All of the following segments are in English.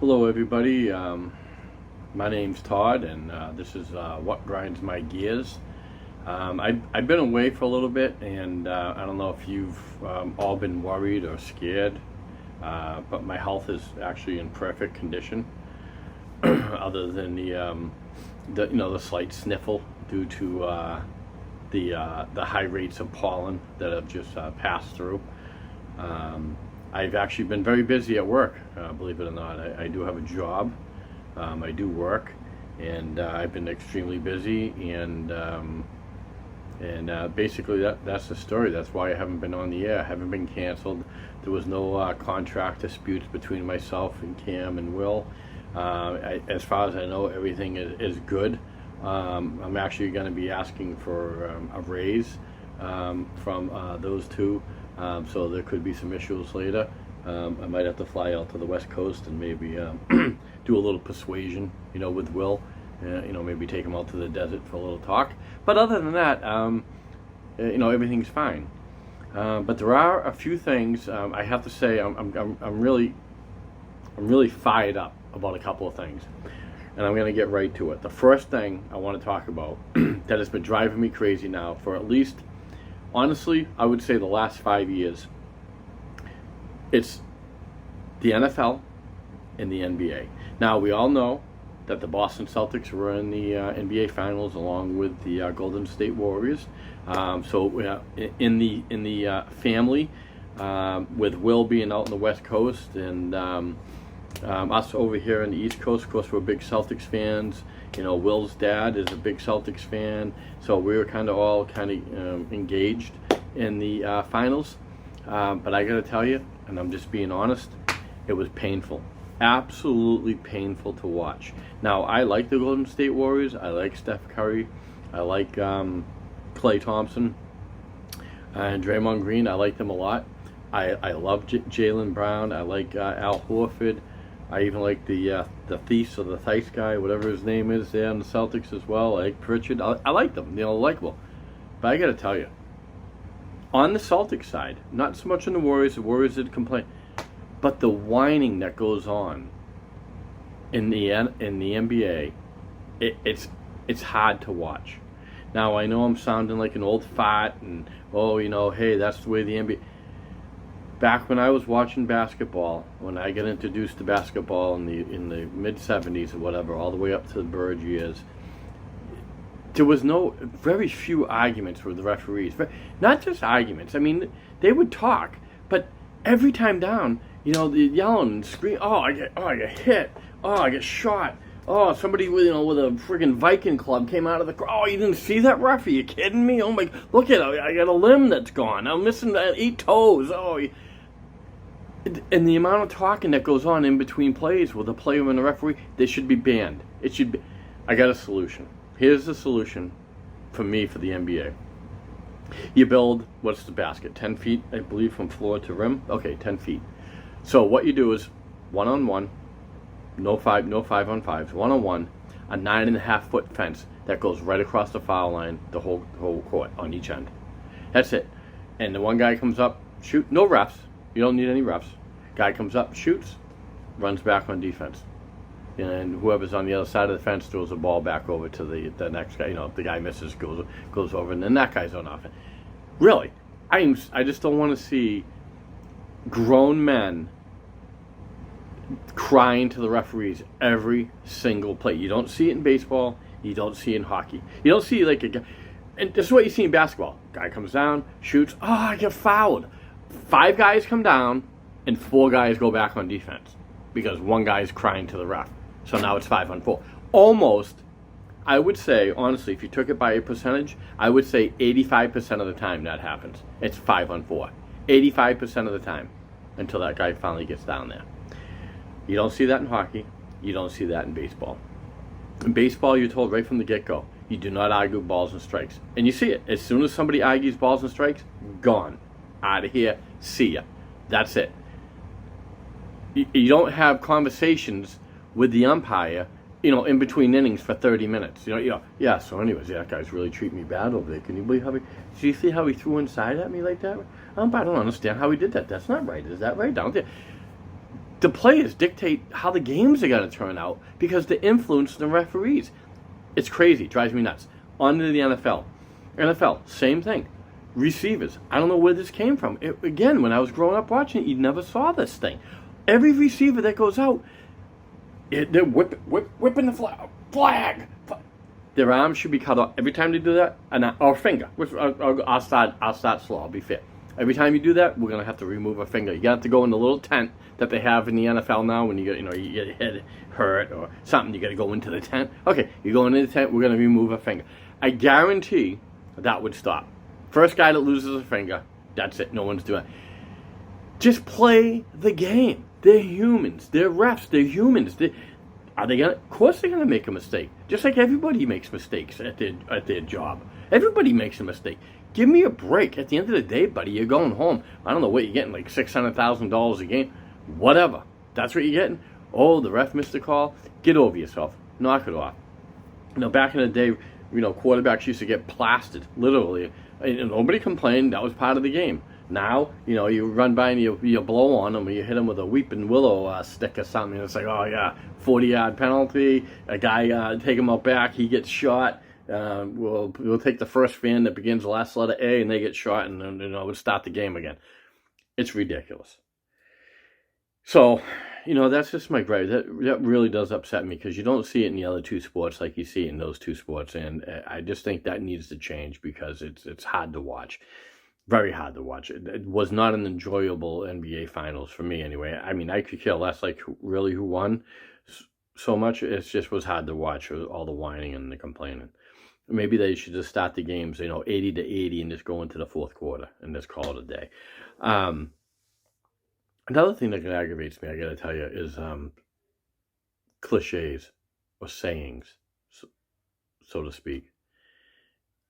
Hello, everybody. My name's Todd, and this is What Grinds My Gears. I've been away for a little bit, and I don't know if you've all been worried or scared, but my health is actually in perfect condition, other than the slight sniffle due to the high rates of pollen that have just passed through. I've actually been very busy at work, believe it or not. I do have a job. I do work, and I've been extremely busy, and basically that's the story. That's why I haven't been on the air. I haven't been canceled. There was no contract disputes between myself and Cam and Will. As far as I know, everything is good. I'm actually going to be asking for a raise from those two. So there could be some issues later. I might have to fly out to the West Coast and maybe do a little persuasion, with Will. Maybe take him out to the desert for a little talk. But other than that, everything's fine. But there are a few things I have to say. I'm really fired up about a couple of things, and I'm going to get right to it. The first thing I want to talk about that has been driving me crazy now for at least, honestly, I would say the last 5 years. It's the NFL and the NBA. Now, we all know that the Boston Celtics were in the NBA Finals along with the Golden State Warriors. So in the family, with Will being out on the West Coast and us over here on the East Coast, of course, we're big Celtics fans. Will's dad is a big Celtics fan, so we were all engaged in the finals. But I got to tell you, and I'm just being honest, it was painful. Absolutely painful to watch. Now, I like the Golden State Warriors. I like Steph Curry. I like Klay Thompson and Draymond Green. I like them a lot. I love Jaylen Brown. I like Al Horford. I even like the Thief or the Thice guy, whatever his name is there in the Celtics as well. I like Pritchard. I like them. Likable. But I got to tell you, on the Celtics side, not so much on the Warriors did complain, but the whining that goes on in the NBA, it's hard to watch. Now, I know I'm sounding like an old fart, and hey, that's the way the NBA. Back when I was watching basketball, when I got introduced to basketball in the mid '70s or whatever, all the way up to the Bird years, there was very few arguments with the referees. Not just arguments. I mean, they would talk, but every time down, they're yelling and screaming. Oh, I get hit. Oh, I get shot. Oh, somebody with a friggin' Viking club came out of the. Oh, you didn't see that, ref? Are you kidding me? Oh my! Look at it. I got a limb that's gone. I'm missing 8 toes. Oh. And the amount of talking that goes on in between plays with the player and the referee, they should be banned. It should be. I got a solution. Here's the solution for me for the NBA. You build, what's the basket? 10 feet, I believe, from floor to rim? Okay, 10 feet. So what you do is one-on-one, no 5-on-5s, one-on-one, a 9.5-foot fence that goes right across the foul line, the whole court on each end. That's it. And the one guy comes up, shoot, no refs. You don't need any refs. Guy comes up, shoots, runs back on defense. And whoever's on the other side of the fence throws the ball back over to the next guy. If the guy misses, goes over, and then that guy's on offense. Really, I just don't want to see grown men crying to the referees every single play. You don't see it in baseball. You don't see it in hockey. You don't see like a guy. And this is what you see in basketball. Guy comes down, shoots. Oh, I get fouled. 5 guys come down, and 4 guys go back on defense because one guy is crying to the ref. So now it's 5-on-4. Almost, I would say, honestly, if you took it by a percentage, I would say 85% of the time that happens. It's 5-on-4. 85% of the time until that guy finally gets down there. You don't see that in hockey. You don't see that in baseball. In baseball, you're told right from the get-go, you do not argue balls and strikes. And you see it. As soon as somebody argues balls and strikes, gone. Out of here. See ya. That's it. You don't have conversations with the umpire, in between innings for 30 minutes. Yeah, so anyways, that guy's really treating me bad over there. Can you believe how did you see how he threw inside at me like that? I don't understand how he did that. That's not right. Is that right? Down there. The players dictate how the games are going to turn out because they influence the referees. It's crazy. It drives me nuts. On to the NFL. NFL, same thing. Receivers. I don't know where this came from. Again, when I was growing up watching it, you never saw this thing. Every receiver that goes out, they're whipping the flag. Their arms should be cut off every time they do that, or finger. I'll start slow. I'll be fair. Every time you do that, we're gonna have to remove a finger. You got to go in the little tent that they have in the NFL now. When you get your head hurt or something, you got to go into the tent. Okay, you go into the tent. We're gonna remove a finger. I guarantee that would stop. First guy that loses a finger, that's it. No one's doing it. Just play the game. They're humans. They're refs. They're humans. Are they gonna? Of course, they're gonna make a mistake. Just like everybody makes mistakes at their job. Everybody makes a mistake. Give me a break. At the end of the day, buddy, you're going home. I don't know what you're getting, like $600,000 a game. Whatever. That's what you're getting. Oh, the ref missed a call. Get over yourself. Knock it off. Back in the day, quarterbacks used to get plastered, literally. And nobody complained. That was part of the game. Now, you run by and you blow on them, or you hit them with a weeping willow stick or something. And it's like, oh yeah, 40-yard penalty. A guy take him out back. He gets shot. We'll take the first fan that begins the last letter A, and they get shot, and then we'll start the game again. It's ridiculous. So, that's just my gripe. That really does upset me because you don't see it in the other two sports like you see it in those two sports, and I just think that needs to change because it's hard to watch. Very hard to watch. It was not an enjoyable NBA Finals for me anyway. I mean, I could care less like really who won so much. It just was hard to watch with all the whining and the complaining. Maybe they should just start the games, 80-80 and just go into the fourth quarter and just call it a day. Another thing that aggravates me, I got to tell you, is cliches or sayings, so to speak.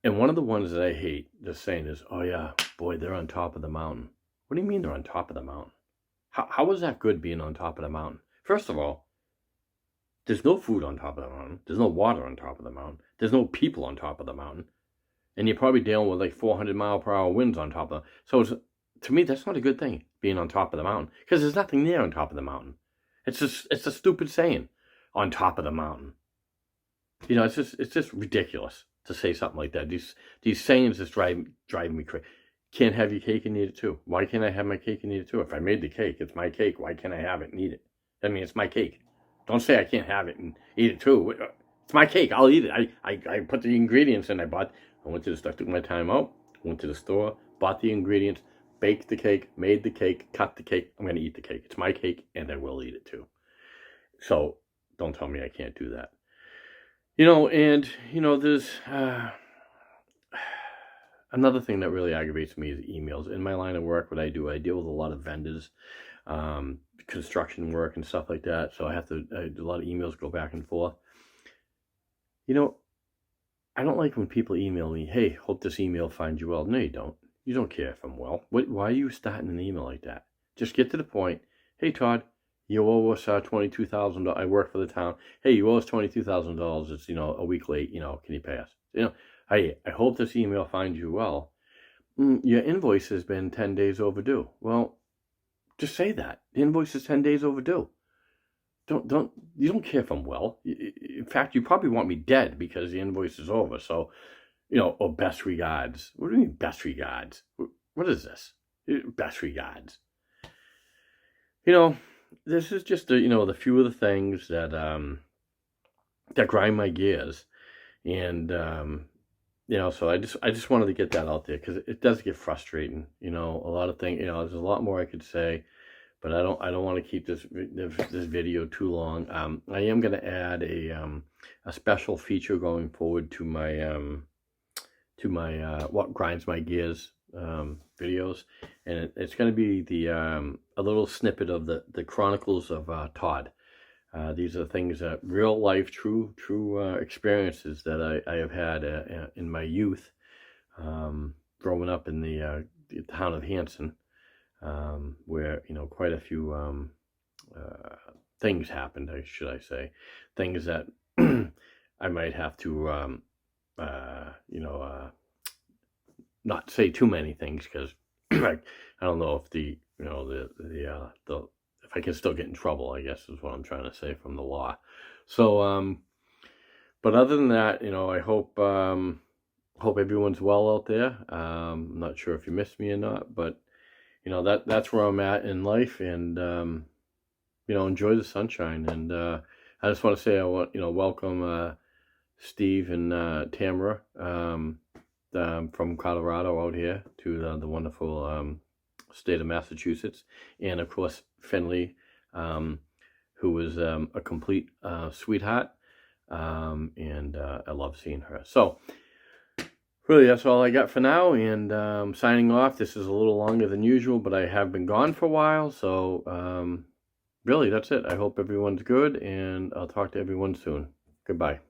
And one of the ones that I hate, just saying is, oh yeah, boy, they're on top of the mountain. What do you mean they're on top of the mountain? How is that good being on top of the mountain? First of all, there's no food on top of the mountain. There's no water on top of the mountain. There's no people on top of the mountain. And you're probably dealing with like 400-mile-per-hour winds on top of it. So to me, that's not a good thing, being on top of the mountain. Because there's nothing there on top of the mountain. It's a stupid saying, on top of the mountain. It's just ridiculous to say something like that. These sayings just drive me crazy. Can't have your cake and eat it too. Why can't I have my cake and eat it too? If I made the cake, it's my cake. Why can't I have it and eat it? I mean, it's my cake. Don't say I can't have it and eat it too. It's my cake. I'll eat it. I put the ingredients in. I went to the store, took my time out, went to the store, bought the ingredients, baked the cake, made the cake, cut the cake. I'm going to eat the cake. It's my cake, and I will eat it too. So don't tell me I can't do that. There's another thing that really aggravates me is emails. In my line of work, what I do, I deal with a lot of vendors, construction work and stuff like that. So I do a lot of emails go back and forth. I don't like when people email me, hey, hope this email finds you well. No, you don't. You don't care if I'm well. Why are you starting an email like that? Just get to the point. Hey, Todd, you owe us $22,000. I work for the town. Hey, you owe us $22,000. It's, a week late. Can you pay us? I hope this email finds you well. Your invoice has been 10 days overdue. Well, just say that. The invoice is 10 days overdue. You don't care if I'm well. In fact, you probably want me dead because the invoice is over. So, or best regards. What do you mean best regards? What is this? Best regards. This is just the few of the things that grind my gears, and so I just wanted to get that out there because it does get frustrating. A lot of things. There's a lot more I could say, but I don't want to keep this video too long. I am going to add a special feature going forward to my what grinds my gears videos, and it's going to be a little snippet of the Chronicles of Todd. These are things that real life, true experiences that I have had in my youth, growing up in the town of Hanson, where quite a few things happened. Should I say things that I might have to not say too many things because I don't know if the if I can still get in trouble, I guess is what I'm trying to say, from the law. So, but other than that, I hope everyone's well out there. I'm not sure if you missed me or not, but that's where I'm at in life, and enjoy the sunshine. And I just want to say I want welcome Steve and Tamara from Colorado out here to the wonderful state of Massachusetts, and of course Finley, who was a complete sweetheart, and I love seeing her. So really, that's all I got for now, and signing off. This is a little longer than usual, but I have been gone for a while, so really that's it. I hope everyone's good, and I'll talk to everyone soon. Goodbye.